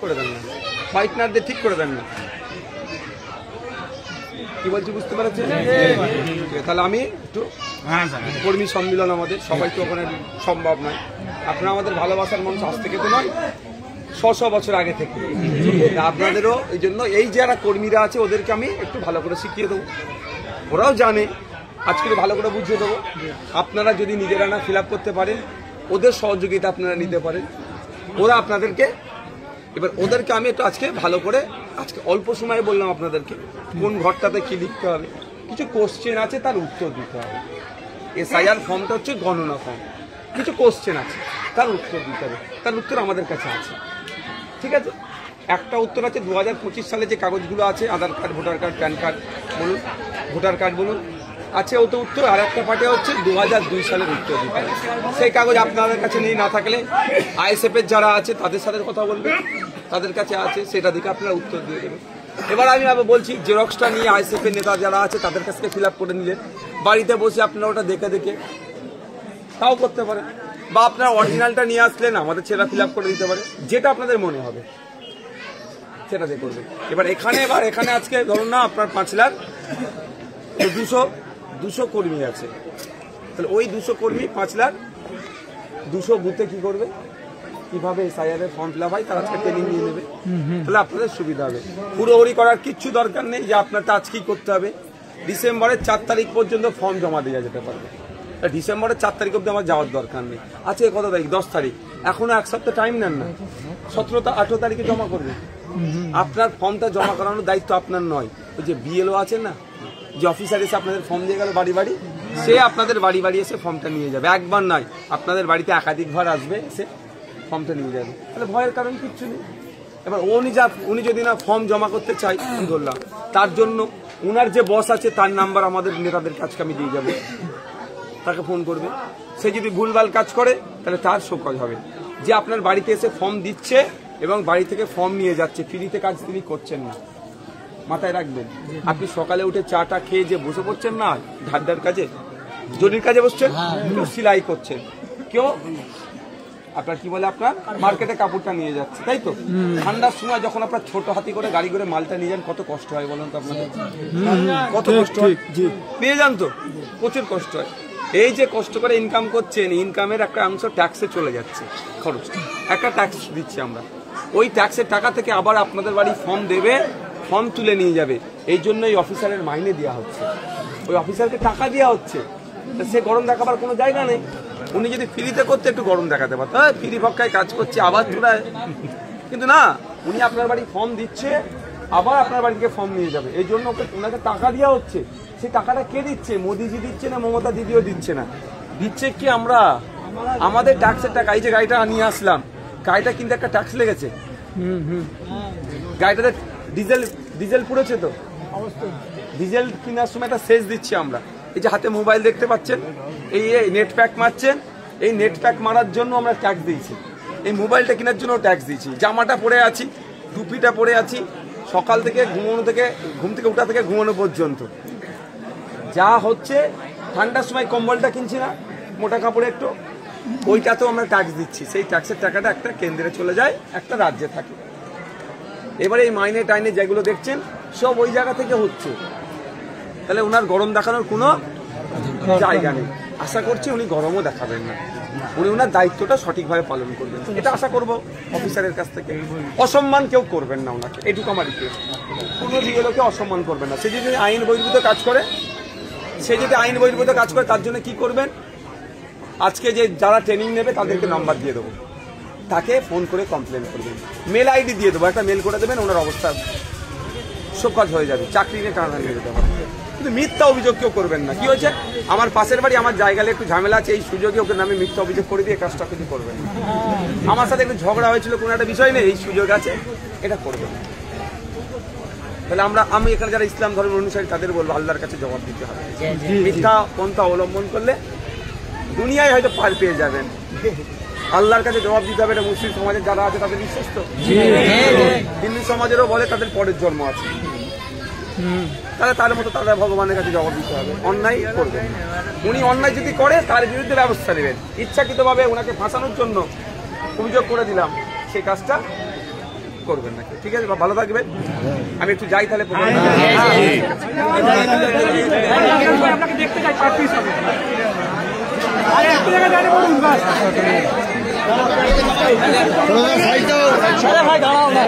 করে দেন না, পাইটনারদের ঠিক করে দেন না। কি বলছি বুঝতে পারছেন? তাহলে আমি একটু কর্মী সম্মিলন আমাদের সবাই তো ওখানে সম্ভব নয়। আপনারা আমাদের ভালোবাসার মানুষ, আজ থেকে তো নয়, 600 বছর আগে থেকে। আপনাদেরও এই জন্য এই যারা কর্মীরা আছে ওদেরকে আমি একটু ভালো করে শিখিয়ে দেবো, ওরাও জানে, আজকে ভালো করে বুঝিয়ে দেবো। আপনারা যদি নিজেরা না ফিল আপ করতে পারেন, ওদের সহযোগিতা আপনারা নিতে পারেন, ওরা আপনাদেরকে, এবার ওদেরকে আমি একটু আজকে ভালো করে, আজকে অল্প সময়ে বললাম আপনাদেরকে কোন ঘরটাতে কি লিখতে হবে, কিছু কোশ্চেন আছে তার উত্তর দিতে হবে। SIR ফর্মটা হচ্ছে গণনা ফর্ম, কিছু কোশ্চেন আছে তার উত্তর দিতে হবে, তার উত্তর আমাদের কাছে আছে, ঠিক আছে? একটা উত্তর আছে 2025 সালে যে কাগজগুলো আছে, Aadhaar card, voter card, PAN card বলুন, ভোটার কার্ড বলুন, আছে ও তো উত্তর। আর একটা পার্টি হচ্ছে 2002 সালের উত্তর দিতে হবে। সেই কাগজ আপনাদের কাছে নেই, না থাকলে ISF এর যারা আছে তাদের সাথে কথা বলবেন, তাদের কাছে আছে, সেটা দিকে আপনারা উত্তর দিয়ে দেবেন। এবার আমি আবার বলছি, জেরক্সটা নিয়ে ISF এর নেতা যারা আছে তাদের কাছ থেকে ফিল আপ করে নিলেন, বাড়িতে বসে আপনারা ওটা দেখে দেখে তাও করতে পারেন, বা আপনারা অরিজিনালটা নিয়ে আসলেন, আমাদের ছেলেরা ফিল আপ করে দিতে পারে, যেটা আপনাদের মনে হবে সেটা দিয়ে করবেন। এবার এখানে আজকে ধরুন না আপনার 5 লাখ 200 কর্মী আছে, তাহলে ওই 200 কর্মী 5 লাখ 200 বুথে কি করবে, কিভাবে SIR এর ফর্ম ফিল আপ হয় তার আজকে ট্রেনিং নিয়ে নেবে, তাহলে আপনাদের সুবিধা হবে। হুড়োহুড়ি করার কিচ্ছু দরকার নেই যে আপনারটা আজকেই করতে হবে। ডিসেম্বরের 4 তারিখ পর্যন্ত ফর্ম জমা দেওয়া যেতে পারবে, ডিসেম্বরের 4 তারিখ অব্দি আমার যাওয়ার দরকার নেই। আজকে কত তারিখ? 10 তারিখ, এখনো 1 সপ্তাহ টাইম নেন না, 17-18 তারিখে জমা করবে। আপনার ফর্মটা জমা করানোর দায়িত্ব আপনার নয়, ওই যে BLO আছে না, যে অফিসার এসে আপনাদের ফর্ম দিয়ে গেল বাড়ি বাড়ি, সে আপনাদের বাড়ি বাড়ি এসে ফর্মটা নিয়ে যাবে। একবার নয়, আপনাদের বাড়িতে একাধিকবার আসবে, এসে ফর্মটা নিয়ে যাবে, তাহলে ভয়ের কারণ কিচ্ছু নেই। এবার উনি যদি না ফর্ম জমা করতে চাই, ধরলাম, তার জন্য উনার যে বস আছে তার নাম্বার আমাদের নেতাদের কাছকে আমি দিয়ে যাবো, তাকে ফোন করবে। সে যদি ভুলভাল কাজ করে তাহলে তার শোকজ হবে, যে আপনার বাড়িতে এসে ফর্ম দিচ্ছে এবং বাড়ি থেকে ফর্ম নিয়ে যাচ্ছে, ফ্রিতে কাজ তিনি করছেন না, মাথায় রাখবেন। আপনি সকালে উঠে চাটা খেয়ে যে বসে পড়ছেন না ধারদার কাজে, জরির কাজে বসছেন, কেউ সেলাই করছেন, কেউ আপনার কি বলে আপনার মার্কেটে কাপড়টা নিয়ে যাচ্ছে, তাই তো? ঠান্ডার সময় যখন আপনার ছোট হাতি করে গাড়ি করে মালটা নিয়ে যান, কত কষ্ট হয় বলুন তো আপনাদের, কত কষ্ট হয়, পেয়ে যান তো, প্রচুর কষ্ট হয়। এই যে কষ্ট করে ইনকাম করছেন, ইনকামের একটা অংশ ট্যাক্সে চলে যাচ্ছে, খরচ, একটা ট্যাক্স দিচ্ছি আমরা, ওই ট্যাক্সের টাকা থেকে আবার আপনাদের বাড়ি ফর্ম দেবে, ফর্ম তুলে নিয়ে যাবে। এই জন্য এই অফিসারের মাইনে দেওয়া হচ্ছে, ওই অফিসারকে টাকা দেওয়া হচ্ছে, সে গরম দেখাবার কোনো জায়গা নেই। উনি যদি ফ্রিতে করতে একটু গরম দেখাতে পারত, ফ্রি পক্ষায় কাজ করছে আবার চূড়ায়, কিন্তু না, উনি আপনার বাড়ি ফর্ম দিচ্ছে, আবার আপনার বাড়িতে ফর্ম নিয়ে যাবে, এই জন্য ওনাকে টাকা দেওয়া হচ্ছে। সেই টাকাটা কে দিচ্ছে? মোদিজি দিচ্ছে না, মমতা দিদিও দিচ্ছে না, দিচ্ছে কি আমরা, আমাদের ট্যাক্সের টাকা। এই যে গাড়িটা নিয়ে আসলাম, গাড়িটা কিন্তু একটা ট্যাক্স লেগেছে, গাড়িটাতে ডিজেল পুড়েছে, তো ডিজেল কেনার সময় একটা সেচ দিচ্ছি আমরা। এই যে হাতে মোবাইল দেখতে পাচ্ছেন, এই নেট প্যাক মারছেন, এই নেট প্যাক মারার জন্য আমরা ট্যাক্স দিয়েছি, এই মোবাইলটা কেনার জন্য ট্যাক্স দিয়েছি, জামাটা পরে আছি, টুপিটা পরে আছি, সকাল থেকে ঘুম থেকে ওঠা থেকে ঘুমানো পর্যন্ত যা হচ্ছে, ঠান্ডার সময় কম্বলটা কিনছি না মোটা কাপড়ে একটু, ওইটাতেও আমরা ট্যাক্স দিচ্ছি। সেই ট্যাক্সের টাকাটা একটা কেন্দ্রে চলে যায়, একটা রাজ্যে থাকে। এবারে এই মাইনে টাইনে যেগুলো দেখছেন সব ওই জায়গা থেকে হচ্ছে, তাহলে ওনার গরম দেখানোর কোনো জায়গা নেই। আশা করছি উনি গরমও দেখাবেন না, উনি ওনার দায়িত্বটা সঠিকভাবে পালন করবেন, এটা আশা করব অফিসারের কাছ থেকে। অসম্মান কেউ করবেন না ওনাকে, এটুকু আমার রিকোয়েস্ট। কোনো দিকে অসম্মান করবেন না। সে যদি আইন বহির্ভূত কাজ করে, তার জন্য কি করবেন, আজকে যে যারা ট্রেনিং নেবে তাদেরকে নাম্বার দিয়ে দেবো, তাকে ফোন করে কমপ্লেন করবেন, মেল আইডি দিয়ে দেবো, একটা মেল করে দেবেন, ওনার অবস্থা সব কাজ হয়ে যাবে, চাকরি নিয়ে টানাটানি নিয়ে যেতে হবে। কিন্তু মিথ্যা অভিযোগ কেউ করবেন না। কি হয়েছে, আমার পাশের বাড়ি, আমার জায়গায় একটু ঝামেলা আছে, এই সুযোগে ওকে নামে মিথ্যা অভিযোগ করে দিয়ে কাজটা কিছু করবেন না। আমার সাথে একটু ঝগড়া হয়েছিল, কোনো একটা বিষয় নেই, এই সুযোগ আছে, এটা করবেন। তাহলে আমি এখানে যারা ইসলাম ধর্মের অনুসারী তাদের বলবো, আল্লাহর কাছে জবাব দিতে হবে। মিথ্যা পন্থা অবলম্বন করলে দুনিয়ায় হয়তো পার পেয়ে যাবেন, আল্লাহর কাছে জবাব দিতে হবে। এটা মুসলিম সমাজের যারা আছে তাদের বিশ্বাস তো, হিন্দু সমাজেরও বলে তাদের পরের জন্ম আছে, তাহলে তার মতো তারা ভগবানের কাছে জবাব দিতে হবে, অন্যায় করবেন। উনি অন্যায় যদি করে তার বিরুদ্ধে ব্যবস্থা নেবেন। ইচ্ছাকৃতভাবে ওনাকে ফাঁসানোর জন্য অভিযোগ করে দিলাম, সেই কাজটা করবেন না, ঠিক আছে? ভালো থাকবেন, আমি একটু যাই তাহলে। আপনাকে দেখতে চাই পার্টিস হবে। ভাই দাঁড়াও না,